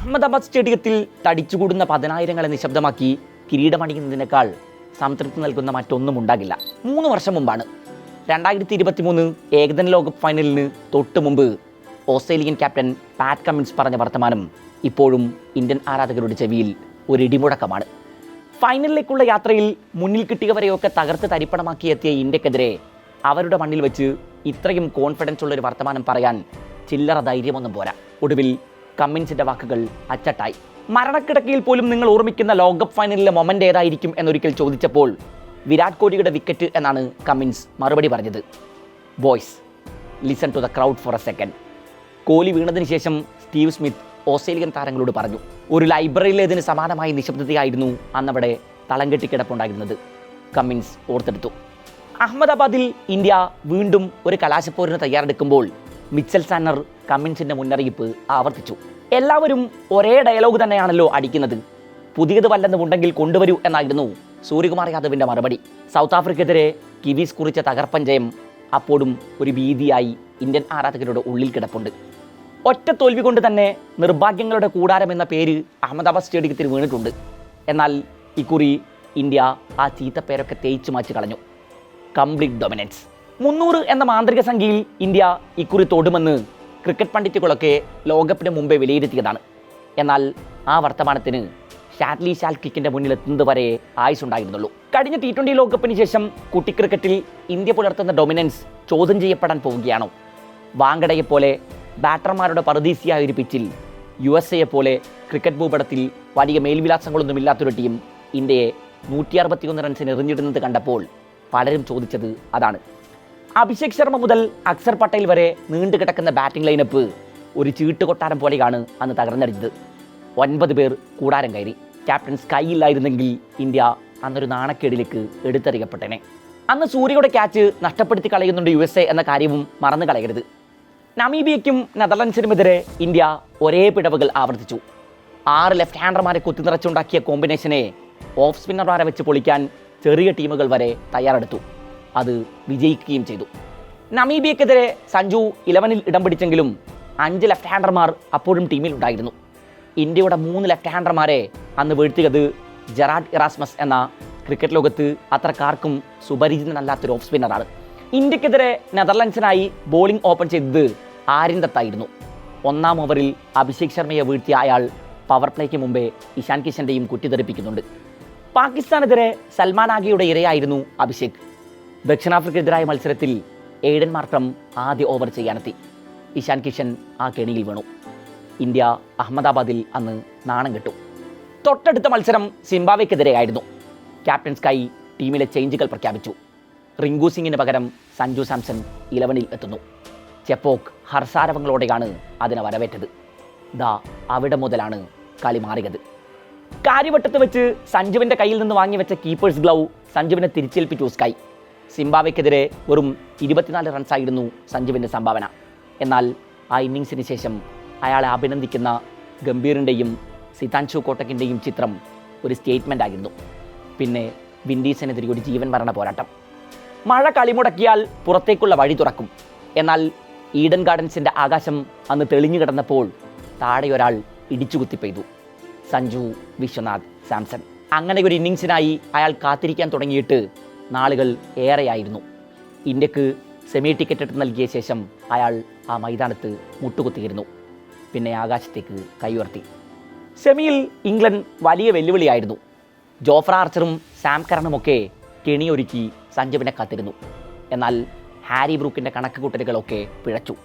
അഹമ്മദാബാദ് സ്റ്റേഡിയത്തിൽ തടിച്ചുകൂടുന്ന പതിനായിരങ്ങളെ നിശബ്ദമാക്കി കിരീടമണിയുന്നതിനേക്കാൾ സംതൃപ്തി നൽകുന്ന മറ്റൊന്നും ഉണ്ടാകില്ല. 3 വർഷം മുമ്പാണ് 2023 ഏകദിന ലോകകപ്പ് ഫൈനലിന് തൊട്ട് മുമ്പ് ഓസ്ട്രേലിയൻ ക്യാപ്റ്റൻ പാറ്റ് കമ്മിൻസ് പറഞ്ഞ വർത്തമാനം ഇപ്പോഴും ഇന്ത്യൻ ആരാധകരുടെ ചെവിയിൽ ഒരു ഇടിമുഴക്കമാണ്. ഫൈനലിലേക്കുള്ള യാത്രയിൽ മുന്നിൽ കിട്ടിയവരെയൊക്കെ തകർത്ത് തരിപ്പണമാക്കി എത്തിയ ഇന്ത്യക്കെതിരെ അവരുടെ മണ്ണിൽ വെച്ച് ഇത്രയും കോൺഫിഡൻസ് ഉള്ളൊരു വർത്തമാനം പറയാൻ ചില്ലറ ധൈര്യമൊന്നും പോരാ. ഒടുവിൽ കമ്മിൻസിന്റെ വാക്കുകൾ അച്ചട്ടായി. മരണക്കിടക്കയിൽ പോലും നിങ്ങൾ ഓർമ്മിക്കുന്ന ലോകകപ്പ് ഫൈനലിലെ മൊമെന്റ് ഏതായിരിക്കും എന്നൊരിക്കൽ ചോദിച്ചപ്പോൾ വിരാട് കോഹ്ലിയുടെ വിക്കറ്റ് എന്നാണ് കമ്മിൻസ് മറുപടി പറഞ്ഞത്. Boys, listen to the crowd for a second. Kohli വീണതിന് ശേഷം സ്റ്റീവ് സ്മിത്ത് ഓസ്ട്രേലിയൻ താരങ്ങളോട് പറഞ്ഞു. ഒരു ലൈബ്രറിയിലേതിന് സമാനമായ നിശബ്ദതയായിരുന്നു അന്നവിടെ തളം കെട്ടിക്കിടപ്പുണ്ടായിരുന്നത്. കമ്മിൻസ് ഓർത്തെടുത്തു. അഹമ്മദാബാദിൽ ഇന്ത്യ വീണ്ടും ഒരു കലാശപ്പോരിന് തയ്യാറെടുക്കുമ്പോൾ മിച്ചൽ സാന്നർ കമ്മിൻസിന്റെ മുന്നറിയിപ്പ് ആവർത്തിച്ചു. എല്ലാവരും ഒരേ ഡയലോഗ് തന്നെയാണല്ലോ അടിക്കുന്നത്, പുതിയത് വല്ലതുമുണ്ടെങ്കിൽ കൊണ്ടുവരൂ എന്നായിരുന്നു സൂര്യകുമാർ യാദവിന്റെ മറുപടി. സൗത്ത് ആഫ്രിക്കെതിരെ കിവീസ് കുറിച്ച തകർപ്പൻ ജയം അപ്പോഴും ഒരു ഭീതിയായി ഇന്ത്യൻ ആരാധകരുടെ ഉള്ളിൽ കിടപ്പുണ്ട്. ഒറ്റ തോൽവി കൊണ്ട് തന്നെ നിർഭാഗ്യങ്ങളുടെ കൂടാരം എന്ന പേര് അഹമ്മദാബാദ് സ്റ്റേഡിയത്തിൽ വീണിട്ടുണ്ട്. എന്നാൽ ഇക്കുറി ഇന്ത്യ ആ ചീത്തപ്പേരൊക്കെ തേച്ചു മാറ്റി കളഞ്ഞു. Complete dominance. 300 എന്ന മാന്ത്രിക സംഖ്യയിൽ ഇന്ത്യ ഇക്കുറി തൊടുമെന്ന് ക്രിക്കറ്റ് പണ്ഡിറ്റുകളൊക്കെ ലോകകപ്പിന് മുമ്പേ വിലയിരുത്തിയതാണ്. എന്നാൽ ആ വർത്തമാനത്തിന് ഷാഡ്ലി ഷാൽക്കിക്കിന്റെ മുന്നിൽ എത്തുന്നത് വരെ ആയുസുണ്ടായിരുന്നുള്ളൂ. കഴിഞ്ഞ T20 ലോകകപ്പിന് ശേഷം കുട്ടി ക്രിക്കറ്റിൽ ഇന്ത്യ പുലർത്തുന്ന ഡൊമിനൻസ് ചോദ്യം ചെയ്യപ്പെടാൻ പോവുകയാണോ? വാങ്കഡയെപ്പോലെ ബാറ്റർമാരുടെ പറുദീസിയായ ഒരു പിച്ചിൽ USA പോലെ ക്രിക്കറ്റ് ഭൂപടത്തിൽ വലിയ മേൽവിലാസങ്ങളൊന്നുമില്ലാത്തൊരു ടീം ഇന്ത്യയെ 161 റൺസിന് എറിഞ്ഞിടുന്നത് കണ്ടപ്പോൾ പലരും ചോദിച്ചത് അതാണ്. അഭിഷേക് ശർമ്മ മുതൽ അക്സർ പട്ടേൽ വരെ നീണ്ടു കിടക്കുന്ന ബാറ്റിംഗ് ലൈനപ്പ് ഒരു ചീട്ട് കൊട്ടാരം പോലെയാണ് അന്ന് തകർന്നടിച്ചത്. 9 പേർ കൂടാരം കയറി. ക്യാപ്റ്റൻ സ്കൈ ഇല്ലായിരുന്നെങ്കിൽ ഇന്ത്യ അന്നൊരു നാണക്കേടിലേക്ക് എടുത്തെറിയപ്പെട്ടേനെ. അന്ന് സൂര്യയുടെ ക്യാച്ച് നഷ്ടപ്പെടുത്തി കളയുന്നുണ്ട് USA എന്ന കാര്യവും മറന്നു കളയരുത്. നമീബിയയ്ക്കും നെതർലൻഡ്സിനുമെതിരെ ഇന്ത്യ ഒരേ പിഴവുകൾ ആവർത്തിച്ചു. 6 ലെഫ്റ്റ് ഹാൻഡർമാരെ കുത്തിനിറച്ചുണ്ടാക്കിയ കോമ്പിനേഷനെ ഓഫ് സ്പിന്നർമാരെ വെച്ച് പൊളിക്കാൻ ചെറിയ ടീമുകൾ വരെ തയ്യാറെടുത്തു. അത് വിജയിക്കുകയും ചെയ്തു. നമീബിയക്കെതിരെ സഞ്ജു 11-ൽ ഇടം പിടിച്ചെങ്കിലും 5 ലെഫ്റ്റ് ഹാൻഡർമാർ അപ്പോഴും ടീമിൽ ഉണ്ടായിരുന്നു. ഇന്ത്യയുടെ 3 ലെഫ്റ്റ് ഹാൻഡർമാരെ അന്ന് വീഴ്ത്തിയത് ജെറാഡ് ഇറാസ്മസ് എന്ന ക്രിക്കറ്റ് ലോകത്ത് അത്രക്കാർക്കും സുപരിചിതനല്ലാത്തൊരു ഓഫ് സ്പിന്നറാണ്. ഇന്ത്യക്കെതിരെ നെതർലൻഡ്സിനായി ബോളിംഗ് ഓപ്പൺ ചെയ്തത് ആര്യൻ ദത്തായിരുന്നു. 1-ാം ഓവറിൽ അഭിഷേക് ശർമ്മയെ വീഴ്ത്തിയ അയാൾ പവർ പ്ലേക്ക് മുമ്പേ ഇഷാൻ കിഷന്റെയും കുറ്റിതെറിപ്പിക്കുന്നുണ്ട്. പാകിസ്ഥാനെതിരെ സൽമാൻ ആഗയുടെ ഇരയായിരുന്നു അഭിഷേക്. ദക്ഷിണാഫ്രിക്കെതിരായ മത്സരത്തിൽ എയ്ഡൻ മാർക്രം ആദ്യ ഓവർ ചെയ്യാനെത്തി. ഇഷാൻ കിഷൻ ആ കെണിയിൽ വീണു. ഇന്ത്യ അഹമ്മദാബാദിൽ അന്ന് നാണം കെട്ടു. തൊട്ടടുത്ത മത്സരം സിംബാബ്വേക്കെതിരെയായിരുന്നു. ക്യാപ്റ്റൻ സ്കൈ ടീമിലെ ചേഞ്ചുകൾ പ്രഖ്യാപിച്ചു. റിങ്കു സിംഗിന് പകരം സഞ്ജു സാംസൺ 11-ൽ എത്തുന്നു. ചെപ്പോക്ക് ഹർഷാരവങ്ങളോടെയാണ് അതിനെ വരവേറ്റത്. അവിടെ മുതലാണ് കളി മാറിയത്. കാര്യവട്ടത്ത് വെച്ച് സഞ്ജുവിൻ്റെ കയ്യിൽ നിന്ന് വാങ്ങിവെച്ച കീപ്പേഴ്സ് ഗ്ലൗ സഞ്ജുവിനെ തിരിച്ചേൽപ്പിച്ചു സ്കൈ. സിംബാബ്വേക്കെതിരെ വെറും 24 റൺസായിരുന്നു സഞ്ജുവിൻ്റെ സംഭാവന. എന്നാൽ ആ ഇന്നിങ്സിന് ശേഷം അയാളെ അഭിനന്ദിക്കുന്ന ഗംഭീറിൻ്റെയും സിതാൻഷു കോട്ടക്കിൻ്റെയും ചിത്രം ഒരു സ്റ്റേറ്റ്മെൻ്റ് ആയിരുന്നു. പിന്നെ വിൻഡീസിനെതിരെ ഒരു ജീവൻ മരണ പോരാട്ടം. മഴ കളിമുടക്കിയാൽ പുറത്തേക്കുള്ള വഴി തുറക്കും. എന്നാൽ ഈഡൻ ഗാർഡൻസിൻ്റെ ആകാശം അന്ന് തെളിഞ്ഞു കിടന്നപ്പോൾ താഴെ ഒരാൾ ഇടിച്ചുകുത്തി പെയ്തു. സഞ്ജു വിശ്വനാഥ് സാംസൺ. അങ്ങനെ ഒരു ഇന്നിങ്സിനായി അയാൾ കാത്തിരിക്കാൻ തുടങ്ങിയിട്ട് നാളുകൾ ഏറെയായിരുന്നു. ഇന്ത്യക്ക് സെമി ടിക്കറ്റ് എടുത്ത് നൽകിയ ശേഷം അയാൾ ആ മൈതാനത്ത് മുട്ടുകുത്തിയിരുന്നു. പിന്നെ ആകാശത്തേക്ക് കൈയുയർത്തി. സെമിയിൽ ഇംഗ്ലണ്ട് വലിയ വെല്ലുവിളിയായിരുന്നു. ജോഫ്ര ആർച്ചറും സാം കറണുമൊക്കെ കെണിയൊരുക്കി സഞ്ജുവിനെ കാത്തിരുന്നു. എന്നാൽ ഹാരി ബ്രൂക്കിൻ്റെ കണക്ക് കൂട്ടലുകളൊക്കെ പിഴച്ചു.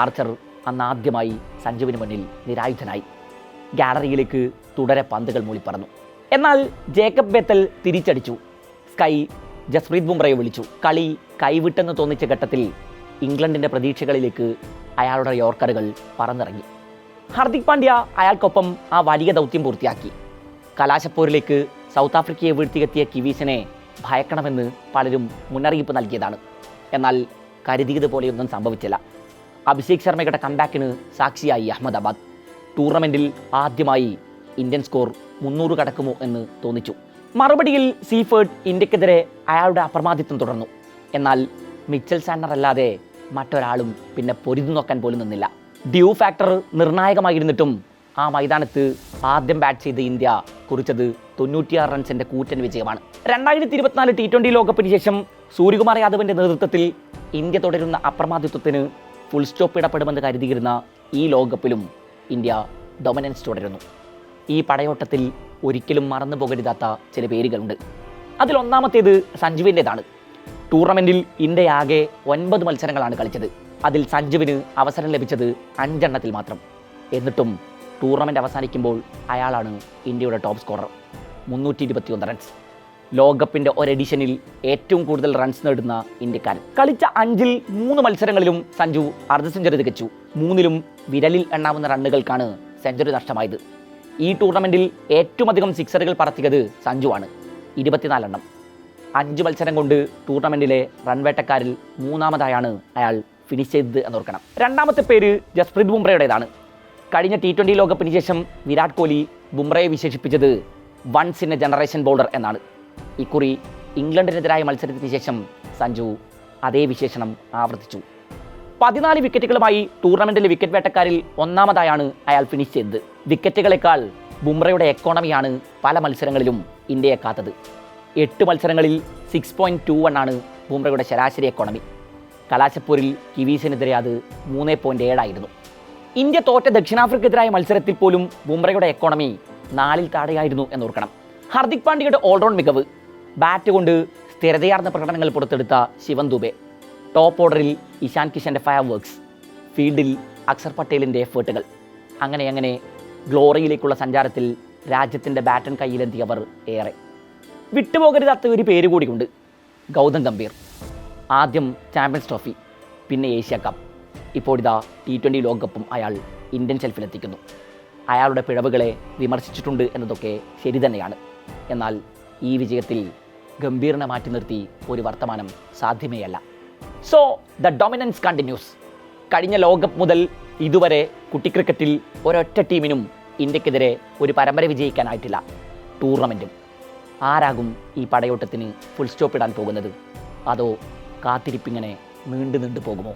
ആർച്ചർ അന്ന് ആദ്യമായി സഞ്ജുവിന് മുന്നിൽ നിരായുധനായി. ഗാലറിയിലേക്ക് തുടരെ പന്തുകൾ മൂളിപ്പറന്നു. എന്നാൽ ജേക്കബ് ബേത്തൽ തിരിച്ചടിച്ചു. സ്കൈ ജസ്പ്രീത് ബുംറയെ വിളിച്ചു. കളി കൈവിട്ടെന്ന് തോന്നിച്ച ഘട്ടത്തിൽ ഇംഗ്ലണ്ടിൻ്റെ പ്രതീക്ഷകളിലേക്ക് അയാളുടെ യോർക്കറുകൾ പറന്നിറങ്ങി. ഹർദിക് പാണ്ഡ്യ അയാൾക്കൊപ്പം ആ വലിയ ദൗത്യം പൂർത്തിയാക്കി. കലാശപ്പോരിലേക്ക് സൗത്ത് ആഫ്രിക്കയെ വീഴ്ത്തിയെത്തിയ കിവീസിനെ ഭയക്കണമെന്ന് പലരും മുന്നറിയിപ്പ് നൽകിയതാണ്. എന്നാൽ കരുതിയതുപോലെയൊന്നും സംഭവിച്ചില്ല. അഭിഷേക് ശർമ്മയുടെ കംബാക്കിന് സാക്ഷിയായി അഹമ്മദാബാദ്. ടൂർണമെൻറ്റിൽ ആദ്യമായി ഇന്ത്യൻ സ്കോർ 300 കടക്കുമോ എന്ന് തോന്നിച്ചു. മറുപടിയിൽ സീഫേർഡ് ഇന്ത്യക്കെതിരെ അയാളുടെ അപ്രമാദിത്വം തുടർന്നു. എന്നാൽ മിച്ചൽ സാന്നർ അല്ലാതെ മറ്റൊരാളും പിന്നെ പൊരുതു നോക്കാൻ പോലും നിന്നില്ല. ഡ്യൂ ഫാക്ടർ നിർണായകമായിരുന്നിട്ടും ആ മൈതാനത്ത് ആദ്യം ബാറ്റ് ചെയ്ത് ഇന്ത്യ കുറിച്ചത് 96 റൺസിൻ്റെ കൂറ്റൻ വിജയമാണ്. 2024 T20 ലോകകപ്പിന് ശേഷം സൂര്യകുമാർ യാദവിൻ്റെ നേതൃത്വത്തിൽ ഇന്ത്യ തുടരുന്ന അപ്രമാദിത്വത്തിന് ഫുൾ സ്റ്റോപ്പ് ഇടപെടുമെന്ന് കരുതിയിരുന്ന ഈ ലോകകപ്പിലും ഇന്ത്യ ഡൊമിനൻസ് തുടരുന്നു. ഈ പടയോട്ടത്തിൽ ഒരിക്കലും മറന്നു പോകരുതാത്ത ചില പേരുകളുണ്ട്. അതിലൊന്നാമത്തേത് സഞ്ജുവിൻ്റേതാണ്. ടൂർണമെൻറ്റിൽ ഇന്ത്യ ആകെ 9 മത്സരങ്ങളാണ് കളിച്ചത്. അതിൽ സഞ്ജുവിന് അവസരം ലഭിച്ചത് 5 എണ്ണത്തിൽ മാത്രം. എന്നിട്ടും ടൂർണമെൻറ്റ് അവസാനിക്കുമ്പോൾ അയാളാണ് ഇന്ത്യയുടെ ടോപ്പ് സ്കോറർ. 321 റൺസ്. ലോകകപ്പിൻ്റെ ഒരെഡിഷനിൽ ഏറ്റവും കൂടുതൽ റൺസ് നേടുന്ന ഇന്ത്യക്കാരൻ. കളിച്ച 5-ൽ 3 മത്സരങ്ങളിലും സഞ്ജു അർദ്ധ സെഞ്ചുറി തികച്ചു. 3-ലും വിരലിൽ എണ്ണാവുന്ന റണ്ണുകൾക്കാണ് സെഞ്ചുറി നഷ്ടമായത്. ഈ ടൂർണമെൻറ്റിൽ ഏറ്റവും അധികം സിക്സറുകൾ പറത്തിയത് സഞ്ജുവാണ്, 24 എണ്ണം. 5 മത്സരം കൊണ്ട് ടൂർണമെൻറ്റിലെ റൺവേട്ടക്കാരിൽ 3-ാമതായാണ് അയാൾ ഫിനിഷ് ചെയ്തത് എന്നോർക്കണം. രണ്ടാമത്തെ പേര് ജസ്പ്രീത് ബുംറയുടേതാണ്. കഴിഞ്ഞ T20 ലോകകപ്പിന് ശേഷം വിരാട് കോഹ്ലി ബുംറയെ വിശേഷിപ്പിച്ചത് once in a generation bowler എന്നാണ്. ഇക്കുറി ഇംഗ്ലണ്ടിനെതിരായ മത്സരത്തിന് ശേഷം സഞ്ജു അതേ വിശേഷണം ആവർത്തിച്ചു. 14 വിക്കറ്റുകളുമായി ടൂർണമെൻറ്റിലെ വിക്കറ്റ് വേട്ടക്കാരിൽ 1-ാമതായാണ് അയാൾ ഫിനിഷ് ചെയ്തത്. വിക്കറ്റുകളെക്കാൾ ബുംറയുടെ എക്കോണമിയാണ് പല മത്സരങ്ങളിലും ഇന്ത്യയെ കാത്തത്. 8 മത്സരങ്ങളിൽ 6.21 ആണ് ബുംറയുടെ ശരാശരി എക്കോണമി. കലാശപ്പൂരിൽ കിവീസിനെതിരെ അത് 3.7 ആയിരുന്നു. ഇന്ത്യ തോറ്റ ദക്ഷിണാഫ്രിക്കെതിരായ മത്സരത്തിൽ പോലും ബുംറയുടെ എക്കോണമി 4-ൽ താഴെയായിരുന്നു എന്നോർക്കണം. ഹർദിക് പാണ്ഡ്യയുടെ ഓൾറൗണ്ട് മികവ്, ബാറ്റ് കൊണ്ട് സ്ഥിരതയാർന്ന പ്രകടനങ്ങൾ പുറത്തെടുത്ത ശിവൻ ദുബെ, ടോപ്പ് ഓർഡറിൽ ഇഷാൻ കിഷൻ്റെ ഫയർ വർക്ക്സ്, ഫീൽഡിൽ അക്സർ പട്ടേലിൻ്റെ എഫേർട്ടുകൾ, അങ്ങനെ ഗ്ലോറിയിലേക്കുള്ള സഞ്ചാരത്തിൽ രാജ്യത്തിൻ്റെ ബാറ്റൺ കയ്യിലെത്തിയവർ ഏറെ. വിട്ടുപോകരുതാത്ത ഒരു പേര് കൂടിയുണ്ട്, ഗൗതം ഗംഭീർ. ആദ്യം ചാമ്പ്യൻസ് ട്രോഫി, പിന്നെ ഏഷ്യ കപ്പ്, ഇപ്പോഴിതാ T20 ലോകകപ്പും അയാൾ ഇന്ത്യൻ ഷെൽഫിലെത്തിക്കുന്നു. അയാളുടെ പിഴവുകളെ വിമർശിച്ചിട്ടുണ്ട് എന്നതൊക്കെ ശരി തന്നെയാണ്. എന്നാൽ ഈ വിജയത്തിൽ ഗംഭീറിനെ മാറ്റി നിർത്തി ഒരു വർത്തമാനം സാധ്യമേയല്ല. So the dominance continues. കഴിഞ്ഞ ലോകകപ്പ് മുതൽ ഇതുവരെ കുട്ടി ക്രിക്കറ്റിൽ ഒരൊറ്റ ടീമിനും ഇന്ത്യക്കെതിരെ ഒരു പരമ്പര വിജയിക്കാനായിട്ടില്ല. ടൂർണമെൻറ്റും. ആരാകും ഈ പടയോട്ടത്തിന് ഫുൾ സ്റ്റോപ്പ് ഇടാൻ പോകുന്നത്? അതോ കാത്തിരിപ്പിങ്ങനെ നീണ്ടു പോകുമോ?